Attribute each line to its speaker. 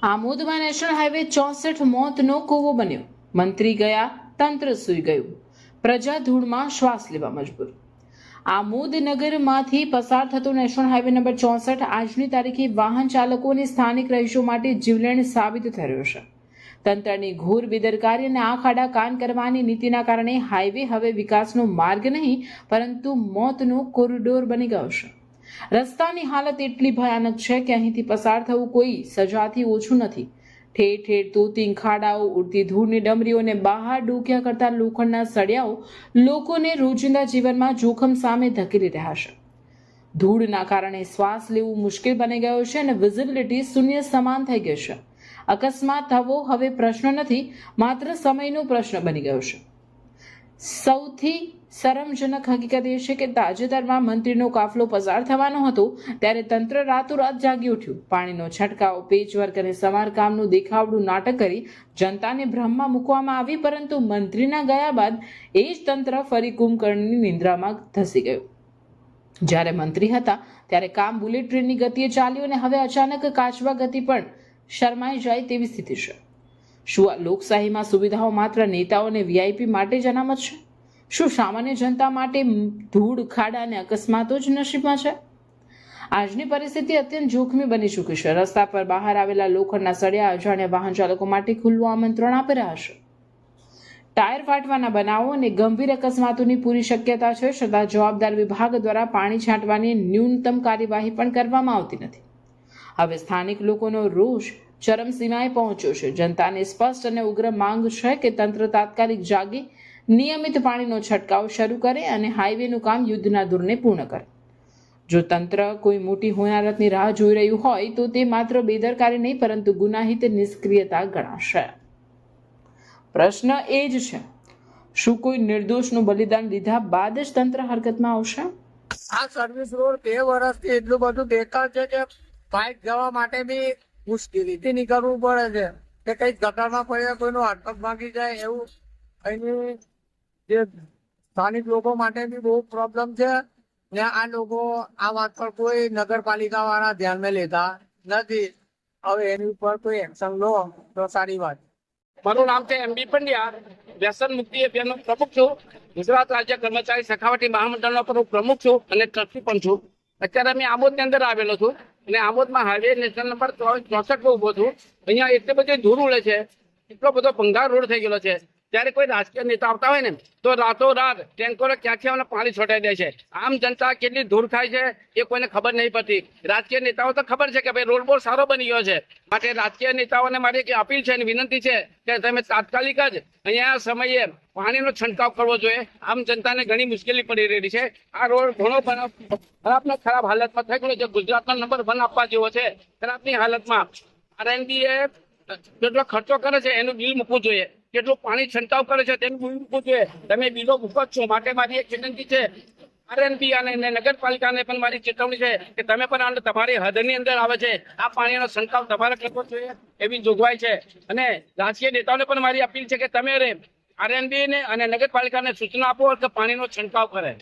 Speaker 1: આમોદમાં national highway 64 મોતનો કૂવો બન્યો. મંત્રી ગયા, તંત્ર સૂઈ ગયું. પ્રજા ધૂળમાં શ્વાસ લેવા મજબૂર. આમોદ નગરમાંથી પસાર થતો નેશનલ હાઈવે નંબર 64 આજની તારીખે વાહન ચાલકો અને સ્થાનિક રહીશો માટે જીવલેણ સાબિત થઈ રહ્યો છે. તંત્રની ઘોર બેદરકારી અને આંખ આડા કાન કરવાની નીતિના કારણે હાઈવે હવે વિકાસનો માર્ગ નહીં પરંતુ મોતનો કોરિડોર બની ગયો છે. રસ્તાની હાલત એટલી ભયાનક છે કે અહીંથી પસાર થવું કોઈ સજાથી ઓછું નથી. ઠેર ઠેર તોતિંગ ખાડાઓ, ઉડતી ધૂળની ડમરીઓ અને બહાર ડોક્યા કરતા લોખંડના સળિયાઓ લોકોને રોજિંદા જીવનમાં જોખમ સામે ધકેલી રહ્યા છે. ધૂળના કારણે શ્વાસ લેવું મુશ્કેલ બની ગયો છે અને વિઝિબિલિટી શૂન્ય સમાન થઈ ગઈ છે. અકસ્માત થવો હવે પ્રશ્ન નથી, માત્ર સમયનો પ્રશ્ન બની ગયો છે. સૌથી શરમજનક હકીકત એ છે કે તાજેતરમાં મંત્રીનો કાફલો પસાર થવાનો હતો ત્યારે તંત્ર રાતોરાત જાગી ઉઠ્યું. પાણીનો છંટકાવ, પેચવર્ક અને સમારકામનું દેખાવડું નાટક કરી જનતાને ભ્રમમાં મૂકવામાં આવી, પરંતુ મંત્રીના ગયા બાદ એ જ તંત્ર ફરી કુંભકર્ણની નિંદ્રામાં ધસી ગયું. જ્યારે મંત્રી હતા ત્યારે કામ બુલેટ ટ્રેનની ગતિએ ચાલ્યું અને હવે અચાનક કાચવા ગતિ પણ શરમાઈ જાય તેવી સ્થિતિ છે. શું આ લોકશાહીમાં સુવિધાઓ માત્ર નેતાઓ અને વીઆઈપી માટે જ અનામત છે? શું સામાન્ય જનતા માટે ધૂળ, ખાડા અને અકસ્માતો જ નસીબમાં છે? આજની પરિસ્થિતિ અત્યંત જોખમી બની ચૂકી છે. રસ્તા પર બહાર આવેલા લોખંડના સળિયા અજાણ્યા વાહન ચાલકો માટે ખુલ્લું આમંત્રણ આપી રહ્યા છે. ટાયર ફાટવાના બનાવો અને ગંભીર અકસ્માતોની પૂરી શક્યતા છે, છતાં જવાબદાર વિભાગ દ્વારા પાણી છાંટવાની ન્યૂનતમ કાર્યવાહી પણ કરવામાં આવતી નથી. હવે સ્થાનિક લોકોનો રોષ ચરમસીમાએ પહોંચ્યો છે. જનતાને સ્પષ્ટ અને ઉગ્ર માંગ છે કે તંત્ર તાત્કાલિક જાગી નિયમિત પાણીનો છંટકાવ શરૂ કરે અને હાઈવેનું કામ યુદ્ધના ધોરણે પૂર્ણ કરે. જો તંત્ર કોઈ મોટી હોનારતની રાહ જોઈ રહ્યું હોય તો તે માત્ર બેદરકારી નહીં પરંતુ ગુનાહિત નિષ્ક્રિયતા ગણાશે. પ્રશ્ન એ જ છે, શું કોઈ નિર્દોષનું બલિદાન લીધા બાદ જ તંત્ર હરકતમાં આવશે?
Speaker 2: આ સર્વિસ રોડ 2 વર્ષથી એટલું બધું બેકાર છે કે બાઇક જવા માટે બી મુશ્કેલીથી નીકળવું પડે છે કે કઈ ગટરમાં પડે, કોઈનો હાથ પગ ભાંગી જાય એવું. અહીંની જે સ્થાનિક લોકો માટે બી બહુ પ્રોબ્લેમ છે ને આ લોકો આ વાત પર કોઈ નગરપાલિકા વાળા ધ્યાનમાં લેતા નથી. હવે એની ઉપર કોઈ એક્શન લો તો સારી વાત.
Speaker 3: મારું નામ છે MB પંડ્યા, વ્યસન મુક્તિ અભિયાનનો પ્રમુખ છું. ગુજરાત રાજ્ય કર્મચારી સખાવટી મહામંડળનો પ્રમુખ છું અને ટ્રસ્ટી પણ છું. અત્યારે અમે આમોદની અંદર આવેલો છું અને આમોદમાં હાઈવે નેશનલ નંબર 64 પર ઉભો છું. અહીંયા એટલી બધી ધૂળ ઉડે છે, એટલો બધો ભંગાર રોડ થઈ ગયેલો છે. ત્યારે કોઈ રાજકીય નેતા આવતા હોય ને તો રાતોરાત ટેન્કરો ક્યાંથી અમને પાણી છોટાઈ દે છે. આમ જનતા કેટલી ધૂળ ખાય છે એ કોઈને ખબર નહીં પડતી. રાજકીય નેતાઓ તો ખબર છે કે ભાઈ રોડ બહુ સારો બની ગયો છે, માટે રાજકીય નેતાઓને મારી એક અપીલ છે અને વિનંતી છે કે તમે તાત્કાલિક જ અહીંયા સમયે પાણીનો છંટકાવ કરવો જોઈએ. આમ જનતાને ઘણી મુશ્કેલી પડી રહી છે. આ રોડ ઘણો ખરાબ હાલતમાં થઈ ગયો છે. ગુજરાતનો નંબર 1 આપવા જેવો છે. ખરાબની હાલતમાં RNB કેટલો ખર્ચો કરે છે એનું બિલ મૂકવું જોઈએ, કેટલું પાણી છંટકાવ કરે છે તેનું બિલ મૂકવું જોઈએ. તમે બિલો મૂકો જ છો, માટે મારી એક વિનંતી છે RNB અને નગરપાલિકાને પણ મારી ચેતવણી છે કે તમે પણ તમારી હદની અંદર આવે છે આ પાણીનો છંટકાવ તમારે કરવો જોઈએ એવી જોગવાઈ છે. અને રાજકીય નેતાઓને પણ મારી અપીલ છે કે તમે RNB ને અને નગરપાલિકાને સૂચના આપો કે પાણીનો છંટકાવ કરે.